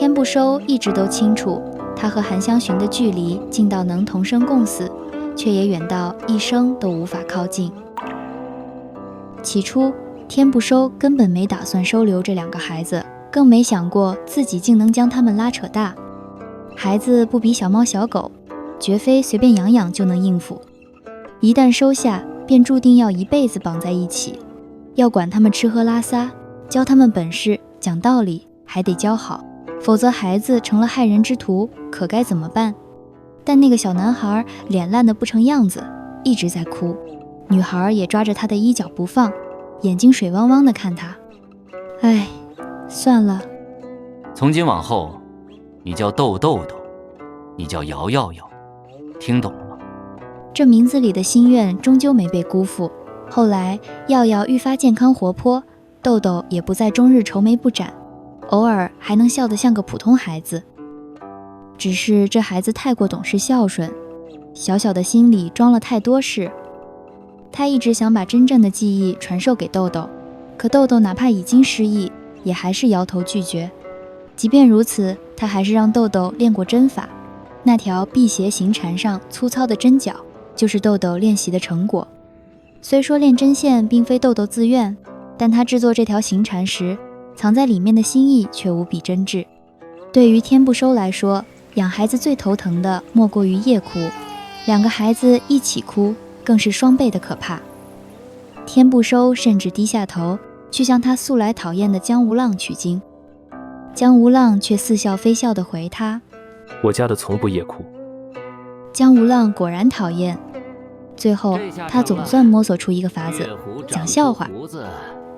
天不收一直都清楚，他和韩香寻的距离近到能同生共死，却也远到一生都无法靠近。起初，天不收根本没打算收留这2个孩子，更没想过自己竟能将他们拉扯大。孩子不比小猫小狗，绝非随便养养就能应付。一旦收下，便注定要一辈子绑在一起，要管他们吃喝拉撒，教他们本事，讲道理，还得教好，否则孩子成了害人之徒，可该怎么办？但那个小男孩脸烂得不成样子，一直在哭，女孩也抓着他的衣角不放，眼睛水汪汪地看他。唉，算了，从今往后，你叫豆豆豆，你叫姚耀耀，听懂了吗？这名字里的心愿终究没被辜负。后来，耀耀愈发健康活泼，豆豆也不再终日愁眉不展，偶尔还能笑得像个普通孩子。只是这孩子太过懂事孝顺，小小的心里装了太多事。他一直想把真正的记忆传授给豆豆，可豆豆哪怕已经失忆，也还是摇头拒绝。即便如此，他还是让豆豆练过针法，那条辟邪行禅上粗糙的针脚，就是豆豆练习的成果。虽说练针线并非豆豆自愿，但他制作这条行禅时，藏在里面的心意却无比真挚。对于天不收来说，养孩子最头疼的莫过于夜哭，2个孩子一起哭，更是双倍的可怕。天不收甚至低下头去向他素来讨厌的江无浪取经，江无浪却似笑非笑地回他：我家的从不夜哭。江无浪果然讨厌。最后他总算摸索出一个法子，讲笑话。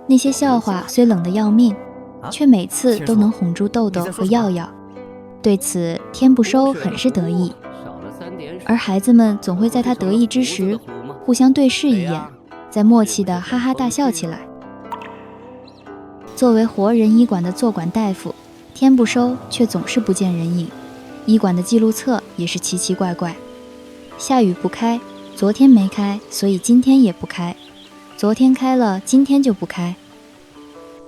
那些笑话虽冷得要命，却每次都能哄住豆豆和耀耀。对此，天不收很是得意，而孩子们总会在他得意之时互相对视一眼，再默契地哈哈大笑起来。作为活人医馆的坐馆大夫，天不收却总是不见人影，医馆的记录册也是奇奇怪怪。下雨不开，昨天没开，所以今天也不开，昨天开了，今天就不开。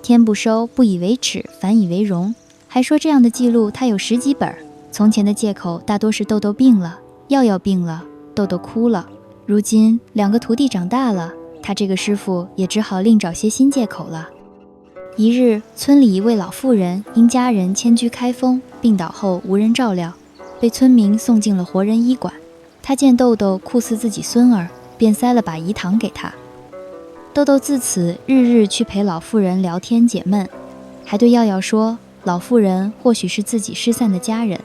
天不收不以为耻，反以为荣，还说这样的记录他有10几本。从前的借口大多是豆豆病了，耀耀病了，豆豆哭了。如今2个徒弟长大了，他这个师傅也只好另找些新借口了。一日，村里一位老妇人因家人迁居开封，病倒后无人照料，被村民送进了活人医馆。他见豆豆酷似自己孙儿，便塞了把饴糖给他。豆豆自此日日去陪老妇人聊天解闷，还对耀耀说老妇人或许是自己失散的家人。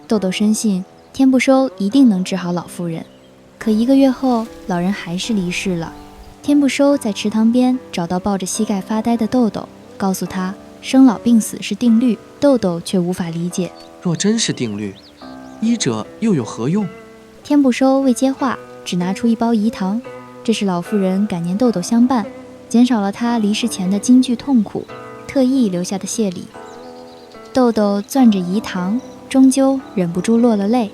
豆豆深信天不收一定能治好老妇人。可1个月后，老人还是离世了。天不收在池塘边找到抱着膝盖发呆的豆豆，告诉他生老病死是定律。豆豆却无法理解，若真是定律，医者又有何用？天不收未接话，只拿出1包饴糖，这是老妇人感念豆豆相伴，减少了他离世前的惊惧痛苦，特意留下的谢礼。豆豆攥着饴糖，终究忍不住落了泪。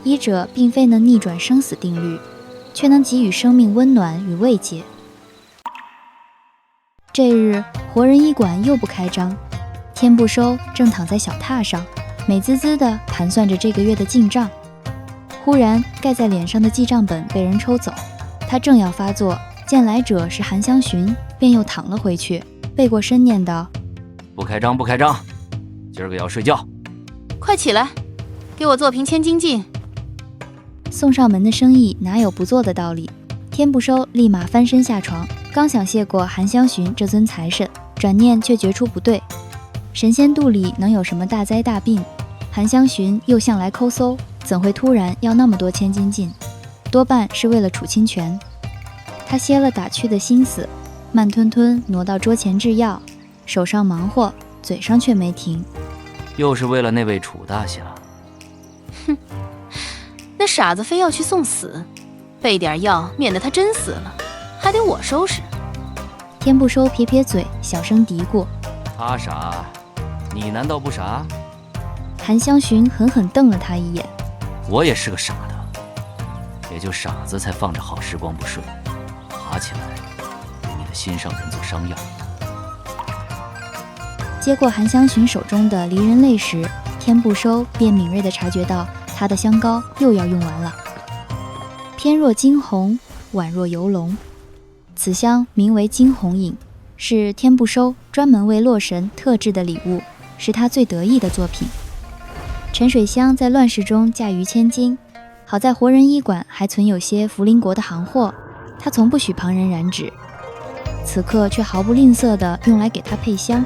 医者并非能逆转生死定律，却能给予生命温暖与慰藉。这日，活人医馆又不开张，天不收正躺在小榻上，美滋滋地盘算着这个月的进账。忽然，盖在脸上的记账本被人抽走，他正要发作，见来者是韩香寻，便又躺了回去，背过身念道：不开张，不开张，今儿个要睡觉。快起来，给我做瓶千金镜。送上门的生意哪有不做的道理？天不收立马翻身下床，刚想谢过韩香寻这尊财神，转念却觉出不对。神仙肚里能有什么大灾大病？韩香寻又向来抠搜，怎会突然要那么多千金镜？多半是为了储清泉。他歇了打趣的心思，慢吞吞挪到桌前制药，手上忙活，嘴上却没停。又是为了那位楚大侠。哼，那傻子非要去送死，备点药，免得他真死了，还得我收拾。天不收撇撇嘴，小声嘀咕：他傻，你难道不傻？韩香寻狠狠瞪了他一眼：我也是个傻的，也就傻子才放着好时光不睡，爬起来给你的心上人做伤药。接过韩香寻手中的离人泪时，天不收便敏锐地察觉到他的香膏又要用完了。偏若惊鸿，宛若游龙，此香名为惊鸿饮，是天不收专门为洛神特制的礼物，是他最得意的作品。沉水香在乱世中价逾千金，好在活人医馆还存有些福邻国的行货，他从不许旁人染指，此刻却毫不吝啬地用来给他配香。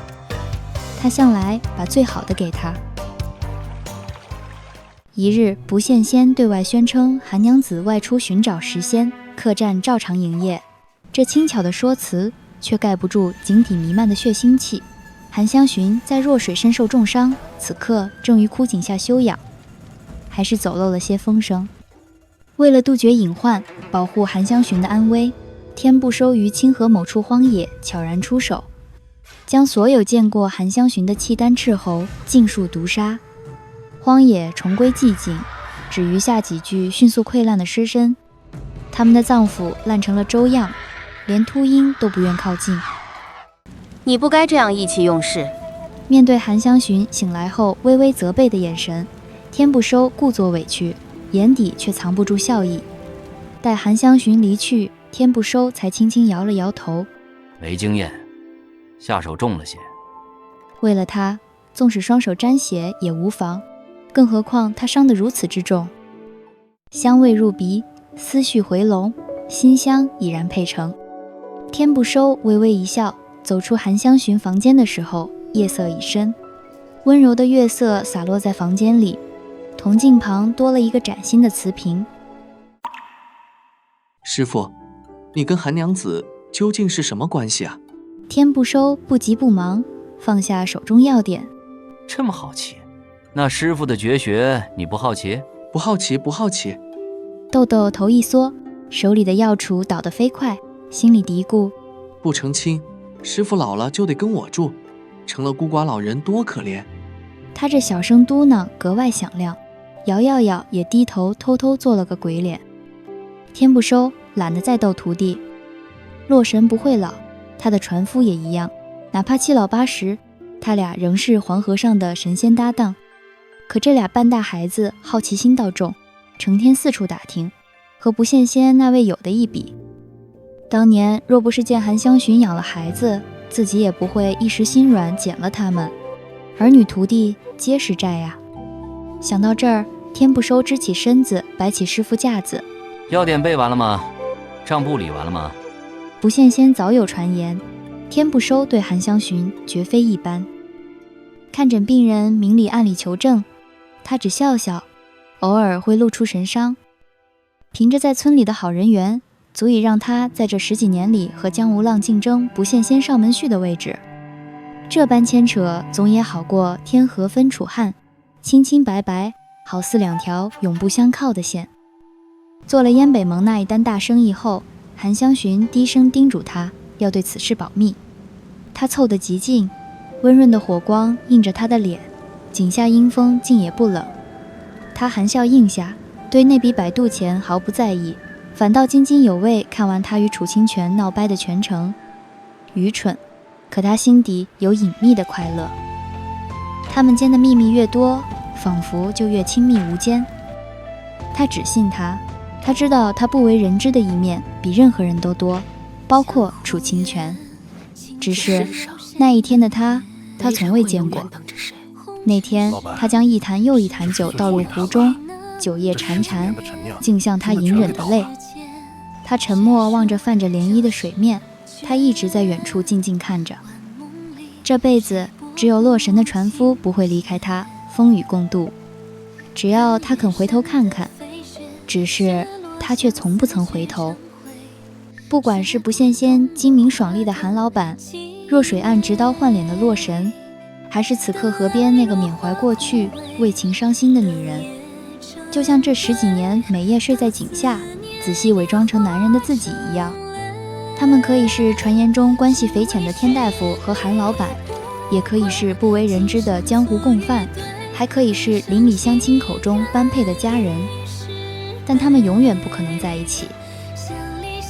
他向来把最好的给他。一日，不羡仙对外宣称韩娘子外出寻找时仙，客栈照常营业。这轻巧的说辞却盖不住井底弥漫的血腥气。韩香寻在弱水身受重伤，此刻正于枯井下休养，还是走漏了些风声。为了杜绝隐患，保护韩香寻的安危，天不收于清河某处荒野悄然出手，将所有见过韩香寻的契丹斥候尽数毒杀。荒野重归寂静，只余下几具迅速溃烂的尸身，他们的脏腑烂成了粥样，连秃鹰都不愿靠近。你不该这样意气用事。面对韩香寻醒来后微微责备的眼神，天不收故作委屈，眼底却藏不住笑意。待韩香寻离去，天不收才轻轻摇了摇头，没经验，下手重了些。为了他，纵使双手沾血也无妨，更何况他伤得如此之重。香味入鼻，思绪回笼，馨香已然配成。天不收微微一笑，走出韩香寻房间的时候，夜色已深，温柔的月色洒落在房间里，铜镜旁多了一个崭新的瓷瓶。师傅，你跟韩娘子究竟是什么关系啊？天不收不急不忙，放下手中药点。这么好奇，那师傅的绝学你不好奇？不好奇，不好奇。豆豆头一缩，手里的药杵倒得飞快，心里嘀咕：不成亲，师傅老了就得跟我住，成了孤寡老人多可怜。他这小声嘟囔格外响亮，姚耀耀也低头偷偷做了个鬼脸。天不收懒得再逗徒弟，洛神不会老，他的船夫也一样，哪怕七老八十，他俩仍是黄河上的神仙搭档。可这俩半大孩子好奇心倒重，成天四处打听，和不羡仙那位有的一比。当年若不是见韩香寻养了孩子，自己也不会一时心软捡了他们，儿女徒弟皆是债呀。想到这儿，天不收支起身子，摆起师傅架子。药点背完了吗？账簿理完了吗？不羡仙早有传言，天不收对韩香寻绝非一般。看诊病人明里暗里求证，他只笑笑，偶尔会露出神伤。凭着在村里的好人缘，足以让他在这10几年里和江无浪竞争不羡仙上门婿的位置。这般牵扯总也好过天河分楚汉，清清白白，好似两条永不相靠的线。做了燕北盟那一单大生意后，韩香寻低声叮嘱他要对此事保密。他凑得极近，温润的火光映着他的脸，井下阴风竟也不冷。他含笑应下，对那笔摆渡钱毫不在意，反倒津津有味看完他与楚清泉闹掰的全程。愚蠢，可他心底有隐秘的快乐。他们间的秘密越多，仿佛就越亲密无间。他只信他，他知道他不为人知的一面比任何人都多，包括楚清泉。只是那一天的他从未见过。那天他将一坛又一坛酒倒入壶中，酒液潺潺，竟像他隐忍的泪。他沉默望着泛着涟漪的水面，他一直在远处静静看着。这辈子只有洛神的船夫不会离开他，风雨共度。只要他肯回头看看，只是他却从不曾回头。不管是不羡仙精明爽利的韩老板，若水岸执刀换脸的洛神，还是此刻河边那个缅怀过去为情伤心的女人，就像这10几年每夜睡在井下仔细伪装成男人的自己一样。他们可以是传言中关系匪浅的天大夫和韩老板，也可以是不为人知的江湖共犯，还可以是邻里乡亲口中般配的家人，但他们永远不可能在一起。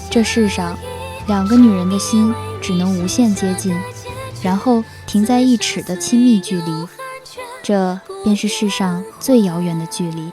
这世上，2个女人的心只能无限接近，然后停在1尺的亲密距离，这便是世上最遥远的距离。